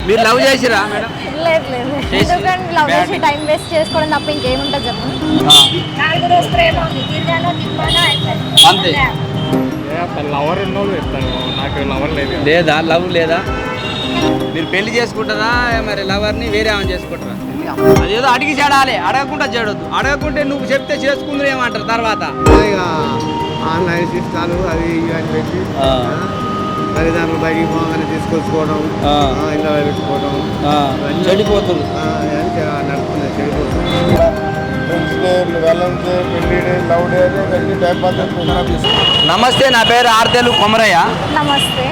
మీరు లవ్ చేసిరా మేడం? లేదు లేదు, ఎందుకంటే లవ్ చేసి టైం వేస్ట్ చేసుకోవడం తప్ప ఇంకేముంటుంది చెప్పండి. అంతే. లవర్ ఉన్నోళ్ళు చెప్తాను, నాకు లవర్ లేదు. లేదా లవ్ లేదా? మీరు పెళ్లి చేసుకుంటారా మరి లవర్ని వేరే ఆమె చేసుకుంటారా? అదేదో అడిగి చెడాలి, అడగకుండా చెడొద్దు. అడగకుంటే నువ్వు చెప్తే చేసుకుందరు ఏమంటారు తర్వాత? ఆన్లైన్ సిస్టాలు అవి ఇవన్నీ పెట్టి తల్లిదండ్రులు బయటికి పోగానే తీసుకొచ్చుకోవడం, ఇలా పెట్టుకోవడం, చెడిపోతుంది. నడుపుతున్నాయి, చెడిపోతుంది. నమస్తే, నా పేరు ఆర్తేలు కొమరయ్య. నమస్తే.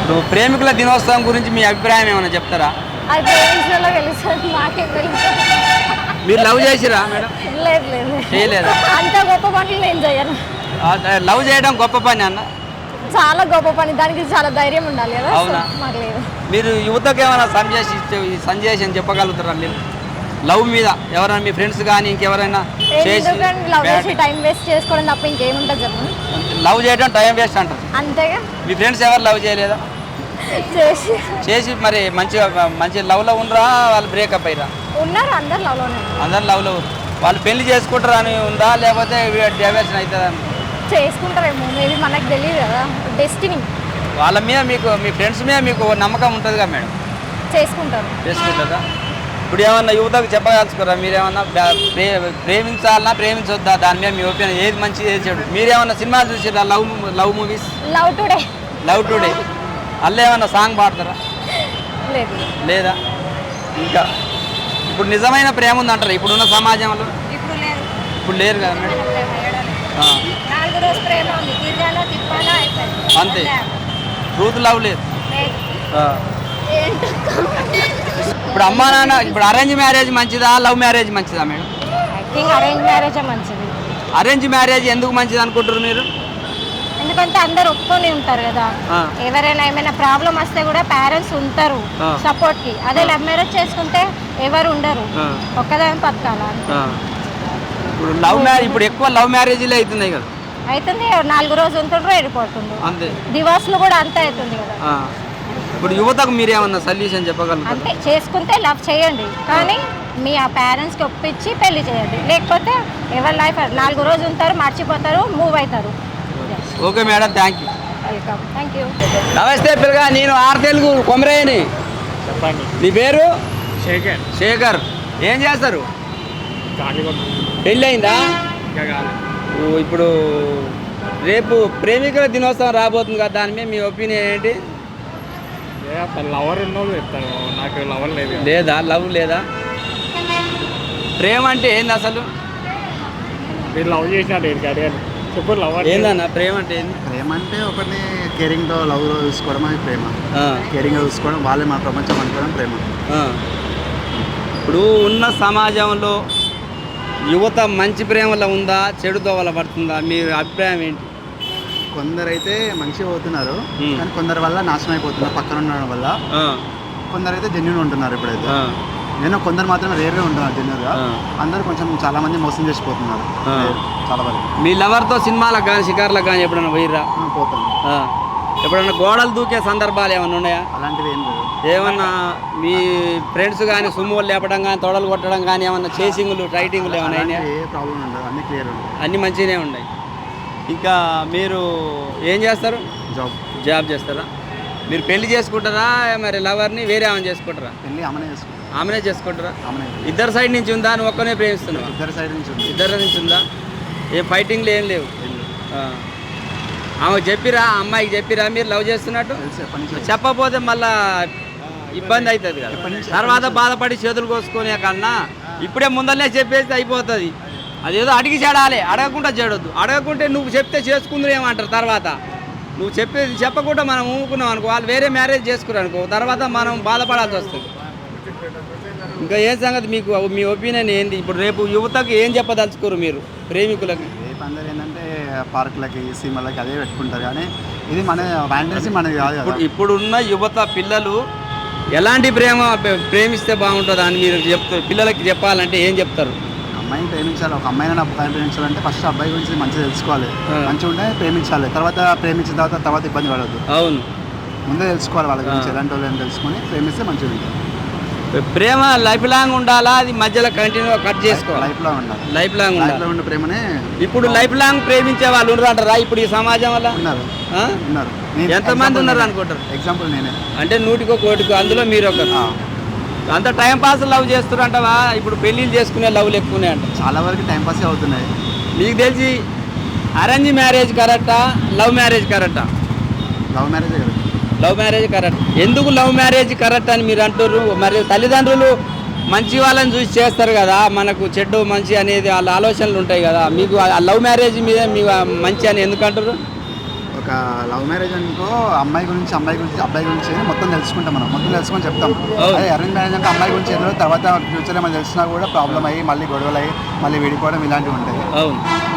ఇప్పుడు ప్రేమికుల దినోత్సవం గురించి మీ అభిప్రాయం ఏమైనా చెప్తారా? అది పేరెంట్స్లో తెలుస్తుంది, నాకేం తెలుసు. మీరు లవ్ చేసిరా మేడం? లేదు లేదు, చేయలేదా? అంత గొప్ప పనులు నేను చేయను. లవ్ చేయడం గొప్ప పని అన్న? చాలా గొప్ప పని, దానికి చాలా ధైర్యం ఉండాలి కదా. అవునా? మాకు లేదు. మీరు యువతకు ఏమైనా సంజేషన్ చెప్పగలుగుతారా మీరు లవ్ మీద? ఎవరైనా మీ ఫ్రెండ్స్ కానీ ఇంకెవరైనా ఎందుకంటే లవ్ చేసి టైం వేస్ట్ చేసుకోవడం తప్ప ఇంకేముంటుంది చెప్పండి. లవ్ చేయడం టైం వేస్ట్ అంటారు. అంతేగా. మీ ఫ్రెండ్స్ ఎవరు లవ్ చేయలేదా? చేసి మరి మంచి లవ్లో ఉండరా? వాళ్ళు బ్రేకప్ అయ్యారా? ఉన్నారు, అందరు లవ్లోనే. అందరు లవ్లో. వాళ్ళు పెళ్లి చేసుకుంటారా అని ఉందా, లేకపోతే డైవర్షన్ అవుతుందా? చేసుకుంటారేమో, మేబీ మనకు తెలియదు కదా, డెస్టినీ. వాళ్ళ మీద మీకు, మీ ఫ్రెండ్స్ మీద మీకు నమ్మకం ఉంటుందిగా మేడం? చేసుకుంటారా? ఇప్పుడు ఏమన్నా యువతకు చెప్పగలుచుకోరా? మీరేమన్నా ప్రేమించాలన్నా ప్రేమించొద్దా, దాని మీద మీ ఒపీనియన్, ఏది మంచి ఏది చెడు? మీరేమన్నా సినిమా చూసిరా? Love movies? లవ్ టుడే అల్ల ఏమన్నా సాంగ్ పాడతారా? లేదా? ఇంకా ఇప్పుడు నిజమైన ప్రేమ ఉందంటారా ఇప్పుడున్న సమాజంలో? ఇప్పుడు లేరు కదా మేడం. అంతే, ట్రూత్ లవ్ లేదు. ఇప్పుడు అమ్మా నాన్న, ఇప్పుడు అరేంజ్ మ్యారేజ్ మంచిదా, లవ్ మ్యారేజ్ మంచిదా మేడం? అరేంజ్ మ్యారేజ్ మంచిది. అరేంజ్ మ్యారేజ్ ఎందుకు మంచిది అనుకుంటారు మీరు? ఎందుకంటే అందరు ఒప్పుకొని ఉంటారు కదా. ఎవరైనా ఏమైనా ప్రాబ్లం వస్తే కూడా పేరెంట్స్ ఉంటారు సపోర్ట్ కి. అదే లవ్ మ్యారేజ్ చేసుకుంటే ఎవరు ఉండరు, ఒక్కదాని బతకాల. ఇప్పుడు లవ్ మ్యారేజ్, ఇప్పుడు ఎక్కువ లవ్ మ్యారేజ్లే అవుతున్నాయి కదా. అవుతుంది, 4 రోజులు ఉంటుండ్రు, వెళ్ళిపోతుండ్రు. అంతే. డివోర్స్లు కూడా అంతే అవుతుంది కదా. ఇప్పుడు యువతకు మీరేమన్నా సొల్యూషన్ చెప్పగలుగుతారు? అంటే చేసుకుంటే లవ్ చేయండి, కానీ మీ ఆ పేరెంట్స్కి ఒప్పించి పెళ్లి చేయండి. లేకపోతే ఎవరి లైఫ్ 4 రోజులు ఉంటారు, మర్చిపోతారు, మూవ్ అవుతారు. Okay madam, thank you. Welcome, thank you. నమస్తే పిల్లగా, నేను ఆర్తేలుగు కొమరయ్యని. చెప్పండి. నీ పేరు? శేఖర్. ఏం చేస్తారు? పెళ్ళి అయిందా? ఇప్పుడు రేపు ప్రేమికుల దినోత్సవం రాబోతుంది కదా, దాని మీద మీ ఒపీనియన్ ఏంటి? లవర్ ఉన్నోళ్ళు చెప్తాను, నాకు లవర్ లేదు. లేదా? లవ్ లేదా? ప్రేమ అంటే ఏంది అసలు? మీరు లవ్ చేసినట్టు అడిగాను, చెప్పు. లవర్ ఏందన్నా ప్రేమ అంటే ఏంది? ప్రేమ అంటే ఒకటి కేరింగ్తో లవ్లో చూసుకోవడం, అది ప్రేమ. కేరింగ్గా చూసుకోవడం, వాళ్ళే మన ప్రపంచం అనుకోవడం ప్రేమ. ఇప్పుడు ఉన్న సమాజంలో యువత మంచి ప్రేమలో ఉందా, చెడుతో వల్ల పడుతుందా? మీ అభిప్రాయం ఏంటి? కొందరైతే మంచిగా పోతున్నారు, కానీ కొందరి వల్ల నాశనం అయిపోతున్నారు పక్కన ఉండడం వల్ల. కొందరైతే జెన్యున్ ఉంటున్నారు. ఇప్పుడైతే నేను కొందరు మాత్రమే రేర్గా ఉంటున్నారు జెన్యున్గా. అందరూ కొంచెం చాలా మంది మోసం చేసిపోతున్నారు చాలా వరకు. మీ లవర్తో సినిమాలకు కానీ షికార్లకు కానీ ఎప్పుడన్నా పోయిర్రా? పోతాను. ఎప్పుడన్నా గోడలు దూకే సందర్భాలు ఏమన్నా ఉన్నాయా? అలాంటివి ఏం లేదు. ఏమన్నా మీ ఫ్రెండ్స్ కానీ సుమ్ములు లేపడం కానీ, తొడలు కొట్టడం కానీ, ఏమన్నా చేసింగ్లు టైటింగ్లు ఏమన్నా అయినాయా? ఏ ప్రాబ్లం ఉండదు, అన్నీ క్లియర్ ఉంటుంది, అన్నీ మంచిగానే ఉన్నాయి. ఇంకా మీరు ఏం చేస్తారు? జాబ్ చేస్తారా? మీరు పెళ్లి చేసుకుంటారా మరి లవర్ని వేరే ఆమె చేసుకుంటారా? పెళ్ళి ఆమెనే చేసుకుంటారా? ఇద్దరు సైడ్ నుంచి ఉందా, నువ్వు ఒక్కనే ప్రేమిస్తున్నావు? ఇద్దరు సైడ్ నుంచి ఉంది. ఇద్దరు నుంచి ఉందా? ఏ ఫైటింగ్లు ఏం లేవు? ఆమెకు చెప్పిరా, అమ్మాయికి చెప్పిరా మీరు లవ్ చేస్తున్నట్టు? చెప్పకపోతే మళ్ళా ఇబ్బంది అవుతుంది కదా, తర్వాత బాధపడి చేతులు కోసుకునే కన్నా ఇప్పుడే ముందరనే చెప్పేస్తే అయిపోతుంది. అదేదో అడిగి చెడాలి, అడగకుండా చెడొద్దు. అడగకుంటే నువ్వు చెప్తే చేసుకుందరు ఏమంటారు తర్వాత? నువ్వు చెప్పకుండా మనం ఊరుకున్నాం అనుకో, వాళ్ళు వేరే మ్యారేజ్ చేసుకున్నారు అనుకో, తర్వాత మనం బాధపడాల్సి వస్తుంది. ఇంకా ఏం సంగతి మీకు, మీ ఒపీనియన్ ఏంది? ఇప్పుడు రేపు యువతకు ఏం చెప్పదలుచుకోరు మీరు ప్రేమికులకి? రేపు అందరూ ఏంటంటే పార్కులకి, సినిమాలకి అదే పెట్టుకుంటారు, కానీ ఇది మన ఫ్యాంటసీ మనది కాదు కదా. ఇప్పుడున్న యువత పిల్లలు ఎలాంటి ప్రేమిస్తే బాగుంటుంది అని మీరు పిల్లలకి చెప్పాలంటే ఏం చెప్తారు? అమ్మాయిని ప్రేమించాలి. ఒక అమ్మాయిని అబ్బాయిని ప్రేమించాలంటే ఫస్ట్ అబ్బాయి గురించి మంచిగా తెలుసుకోవాలి, మంచిగా ఉంటే ప్రేమించాలి. తర్వాత ప్రేమించిన తర్వాత ఇబ్బంది పడద్దు. అవును. ముందే తెలుసుకోవాలి వాళ్ళ గురించి ఎలాంటి వాళ్ళు అని తెలుసుకొని ప్రేమిస్తే మంచిగా ఉంటుంది. ప్రేమ లైఫ్ లాంగ్ ఉండాలా, అది మధ్యలో కంటిన్యూ కట్ చేసుకోవాలి? లైఫ్ లాంగ్ ఉండాలి. లైఫ్ లాంగ్ ఉండాలి. లైఫ్ లో ఉన్న ప్రేమనే ఇప్పుడు లైఫ్ లాంగ్ ప్రేమించే వాళ్ళు ఉన్నారు అంటారా ఇప్పుడు ఈ సమాజం వల్ల? ఉన్నారు. ఆ? ఉన్నారు. ఎంతమంది ఉన్నారు అనుకుంటారు? ఎగ్జాంపుల్ నేనే. అంటే 100కో 1 అందులో మీరు ఒకరు. అంత టైం పాస్ లవ్ చేస్తున్నారంటవా? ఇప్పుడు పెళ్ళిళ్ళు చేసుకునే లవ్లు ఎక్కువనే అంట. చాలా వరకు టైం పాసే అవుతున్నాయి. మీకు తెలిసి అరేంజ్ మ్యారేజ్ కరెక్టా, లవ్ మ్యారేజ్ కరెక్టా? లవ్ మ్యారేజ్ కదా. Love marriage correct. ఎందుకు లవ్ మ్యారేజ్ కరెక్ట్ అని మీరు అంటారు? మరి తల్లిదండ్రులు మంచి వాళ్ళని చూసి చేస్తారు కదా, మనకు చెడ్డు మంచి అనేది వాళ్ళ ఆలోచనలు ఉంటాయి కదా. మీకు ఆ లవ్ మ్యారేజ్ మీద మీ మంచి అని ఎందుకు అంటారు? ఒక లవ్ మ్యారేజ్ అనుకో అమ్మాయి గురించి అబ్బాయి గురించి మొత్తం తెలుసుకుంటాం. మనం మొత్తం తెలుసుకొని చెప్తాం. అదే అరేంజ్ మ్యారేజ్ అంటే అమ్మాయి గురించి ఏదో తర్వాత ఫ్యూచర్లో మనం తెలిసినా కూడా ప్రాబ్లం అయ్యి మళ్ళీ గొడవలు అయ్యి మళ్ళీ విడిపోవడం ఇలాంటివి ఉంటాయి.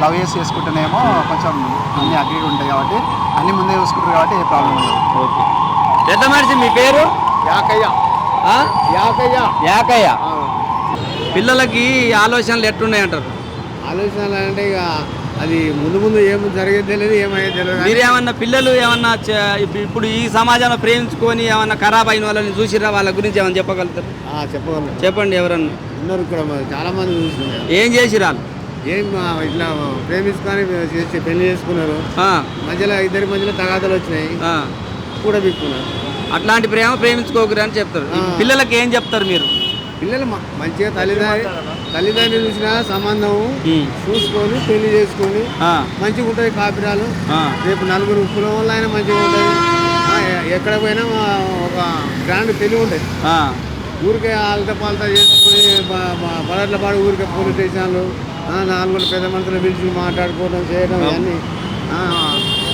లవ్ చేసుకుంటేనేమో కొంచెం అన్ని అగ్రీగా ఉంటాయి కాబట్టి అన్ని ముందే చూసుకుంటారు కాబట్టి ఏ ప్రాబ్లం ఉండదు. ఓకే. పెద్ద మనిషి మీ పేరు? యాకయ్య. యాకయ్య. యాకయ్య. పిల్లలకి ఆలోచనలు ఎట్లున్నాయి అంటారు? ఆలోచనలు అంటే ఇక అది ముందు ఏం జరిగేది తెలియదు, ఏమయ్యేది తెలియదు. మీరు ఏమన్నా పిల్లలు ఏమన్నా ఇప్పుడు ఈ సమాజంలో ప్రేమించుకొని ఏమన్నా ఖరాబ్ అయిన వాళ్ళని చూసిరా? వాళ్ళ గురించి ఏమన్నా చెప్పగలుగుతారు? చెప్పగలను. చెప్పండి. ఎవరన్నా ఉన్నారు ఇక్కడ చాలా మంది చూస్తున్నారు. ఏం చేసిరా? ఏం ఇట్లా ప్రేమించుకొని పెళ్లి చేసుకున్నారు, మధ్యలో ఇద్దరి మధ్యలో తగాదాలు వచ్చినాయి, కూడా బిక్కున్నారు. అట్లాంటి ప్రేమించుకోకరు అని చెప్తారు. పిల్లలకి ఏం చెప్తారు మీరు? పిల్లలు మంచిగా తల్లిదండ్రులు చూసిన సంబంధం చూసుకొని పెళ్లి చేసుకొని మంచిగా ఉంటుంది. కాపురాలు రేపు నలుగురు కులం వల్ల అయినా మంచిగా ఉంటుంది. ఎక్కడ పోయినా ఒక గ్రాండ్ పెళ్లి ఉంటుంది. ఊరికే ఆల్తా పాల్తా చేసుకొని పడట్ల పాడు ఊరికే పోలీస్ స్టేషన్లు 4 పెద్ద మనుషులు పిలిచి మాట్లాడుకోవడం చేయడం ఇవన్నీ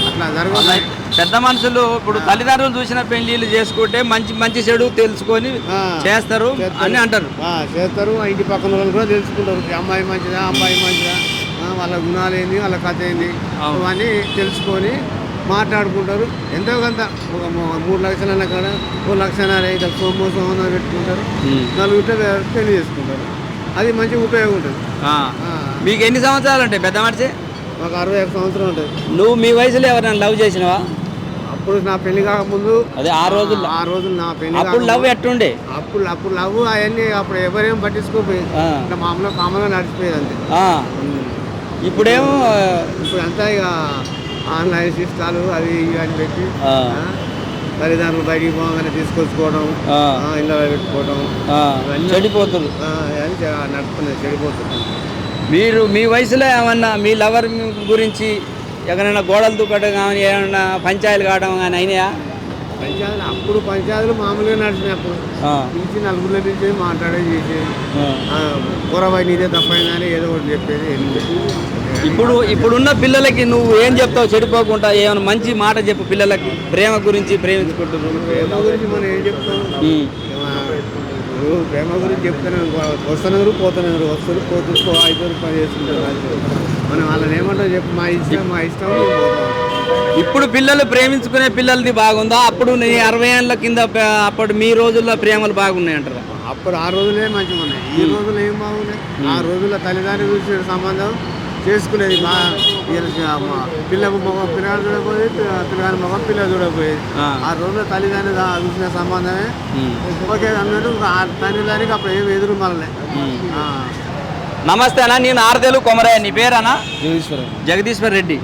అట్లా జరగదు. పెద్ద మనుషులు ఇప్పుడు తల్లిదండ్రులు చూసిన పెళ్లిళ్ళు చేసుకుంటే మంచి చెడు తెలుసుకొని చేస్తారు అని అంటారు. చేస్తారు. ఇంటి పక్కన వాళ్ళు కూడా తెలుసుకుంటారు. అమ్మాయి మంచిదా, అబ్బాయి మంచిదా, వాళ్ళ గుణాలు ఏంది, వాళ్ళ కథ ఏంది, అవన్నీ తెలుసుకొని మాట్లాడుకుంటారు. ఎంతో కొంత ఒక 3 లక్షల కాడ 4 లక్షల ఇక సోమోసం పెట్టుకుంటారు. నలుగురితో పెళ్లి చేసుకుంటారు. అది మంచి ఉపయోగం ఉంటుంది. మీకు ఎన్ని సంవత్సరాలు ఉంటాయి పెద్ద మనిషి? మాకు 61 సంవత్సరం ఉంటుంది. నువ్వు మీ వయసులో ఎవరైనా లవ్ చేసినావా? అప్పుడు నా పెళ్లి కాకముందు అదే ఆ రోజులు నా పెళ్లి అప్పుడు లవ్ ఎట్టుండే? అప్పుడు లవ్ అవన్నీ అప్పుడు ఎవరేం పట్టించుకోపోయేది. ఇట్లా మామూలుగా నడిచిపోయేది అంతే. ఇప్పుడేమో ఇప్పుడు అంతా ఇక ఆన్లైన్ సిస్టాలు అవి ఇవి అని పెట్టి తల్లిదండ్రులు బయటికి పోగానే తీసుకొచ్చుకోవడం, ఇళ్ళ పెట్టుకోవడం, చెడిపోతుంది. నడుపుతున్నది, చెడిపోతుంది. మీరు మీ వయసులో ఏమన్నా మీ లవర్ గురించి ఎక్కడైనా గోడలు దూకడం కానీ ఏమన్నా పంచాయతీలు కావడం కానీ అయినాయా? పంచాయతీలు మామూలుగా నడిచినప్పుడు పిలిచి నలుగురిలో పిలిచి మాట్లాడే చేసేది. కూరబాయి నీదే తప్పైందా అని ఏదో ఒకటి చెప్పేది. ఇప్పుడున్న పిల్లలకి నువ్వు ఏం చెప్తావు చెడిపోకుండా? ఏమైనా మంచి మాట చెప్పు పిల్లలకి. ప్రేమ గురించి ప్రేమించుకుంటున్నారు. ప్రేమ గురించి మనం ఏం చెప్తాం? ప్రేమ గురించి చెప్తాను. వస్తున్నారు పోతున్నారు, వస్తారు పోతూ 5 రూపాయలు చేసుకుంటారు. మనం వాళ్ళని ఏమంటాం చెప్పు? మా ఇష్టం. ఇప్పుడు పిల్లలు ప్రేమించుకునే పిల్లలది బాగుందా? అప్పుడు 60 ఏళ్ళ కింద అప్పుడు మీ రోజుల్లో ప్రేమలు బాగున్నాయి అంటారా? అప్పుడు ఆ రోజులే మంచిగా ఉన్నాయి. ఈ రోజులు ఏం బాగున్నాయి? ఆ రోజుల్లో తల్లిదండ్రులు చూసిన సంబంధం చేసుకునేది. పిల్లకు మగ పిల్లలు చూడకపోయేది, పిల్లగాని మగ పిల్లలు చూడకపోయేది. ఆ రోజుల్లో తల్లిదండ్రులు చూసిన సంబంధమే ఓకే అన్నట్టు. తల్లిదండ్రికి అప్పుడు ఏం ఎదురు మళ్ళీ. నమస్తే అన్న, నేను ఆర్దేలు కొమరయ్య. నీ పేరన్నా? జగదీశ్వర్ రెడ్డి.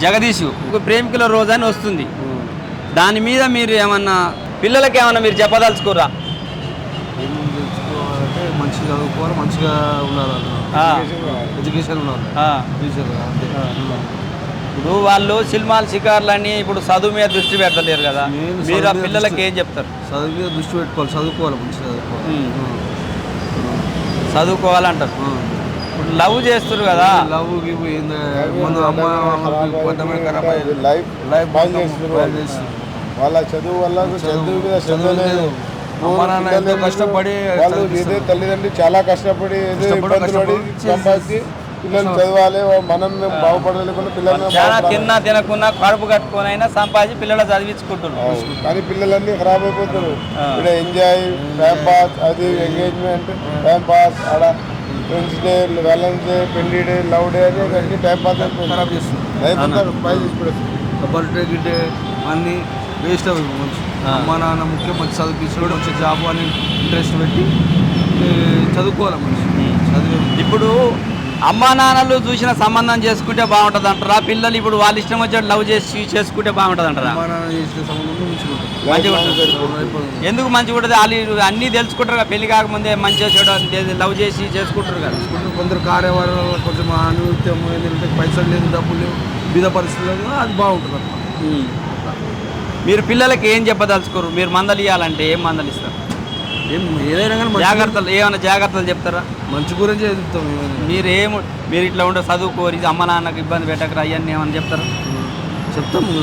జగదీష్. ఒక ప్రేమికుల రోజు అని వస్తుంది. దాని మీద మీరు ఏమన్నా పిల్లలకి ఏమన్నా మీరు చెప్పదలుచుకోరా? మంచిగా చదువుకోవాలి, మంచిగా ఉండాలి, ఎడ్యుకేషన్ ఉండాలి. ఇప్పుడు వాళ్ళు సినిమాలు షికార్లని ఇప్పుడు చదువు మీద దృష్టి పెడతలేరు కదా, మీరు ఆ పిల్లలకి ఏం చెప్తారు? చదువు మీద దృష్టి పెట్టుకోవాలి, చదువుకోవాలి, మంచిగా చదువుకోవాలంటారు. ఇప్పుడు లవ్ చేస్తారు కదా, లవ్ వాళ్ళ చదువు వల్ల చదువు కష్టపడి తల్లిదండ్రులు చాలా కష్టపడి సంపాదించి పిల్లలు చదవాలి, మనం బాగుపడలేకుండా పిల్లలు చాలా తినకున్నా కడుపు కట్టుకొని అయినా సంపాదించి పిల్లలు చదివించుకుంటున్నారు. కానీ పిల్లలన్నీ ఖరాబ్ అయిపోతారు. ఇక్కడ ఎంజాయ్, టైం పాస్, అది ఎంగేజ్మెంట్, టైం పాస్, ఆడ ఫ్రెండ్స్ డే, వ్యాలెన్స్ డే, పెళ్లి డే, లవ్ డే అని అన్ని టైం పాస్ ఖరాబ్ చేస్తుంది. ప్రైజ్ బర్త్డే గిడ్డే అన్నీ వేస్ట్ అవి మంచి అమ్మ నాన్న ముఖ్యం మంచి చదివించడం మంచి జాబ్ అని ఇంట్రెస్ట్ పెట్టి చదువుకోవాలి మంచి చదివే ఇప్పుడు అమ్మా నాన్నలు చూసిన సంబంధం చేసుకుంటే బాగుంటుంది అంటారా? పిల్లలు ఇప్పుడు వాళ్ళ ఇష్టం వచ్చేది లవ్ చేసి చేసుకుంటే బాగుంటుంది అంటారా? అమ్మ నాన్న చేసిన సంబంధం మంచిగా ఉంటుంది. మంచిగా ఉంటుంది. ఎందుకు మంచిగా ఉంటుంది? వాళ్ళు అన్నీ తెలుసుకుంటారు కదా, పెళ్లి కాకముందే మంచిగా చెడు లవ్ చేసి చేసుకుంటారు కదా. కొందరు కార్యవాళ్ళ కొంచెం అనుత్యం ఏంటంటే పైసలు లేదు, డబ్బులు లేవు, బీద పరిస్థితులు లేదు, అది బాగుంటుంది అట్లా. మీరు పిల్లలకి ఏం చెప్పదలుచుకోరు? మీరు మందలు ఇవ్వాలంటే ఏం మందలు ఇస్తారు? ఏదైనా కానీ జాగ్రత్తలు ఏమైనా జాగ్రత్తలు చెప్తారా? మంచి గురించి చెప్తాం. మీరు ఇట్లా ఉండే చదువుకోరు, ఇది అమ్మ నాన్నకు ఇబ్బంది పెట్టకరా, అవన్నీ ఏమన్నా చెప్తారా? చెప్తాము.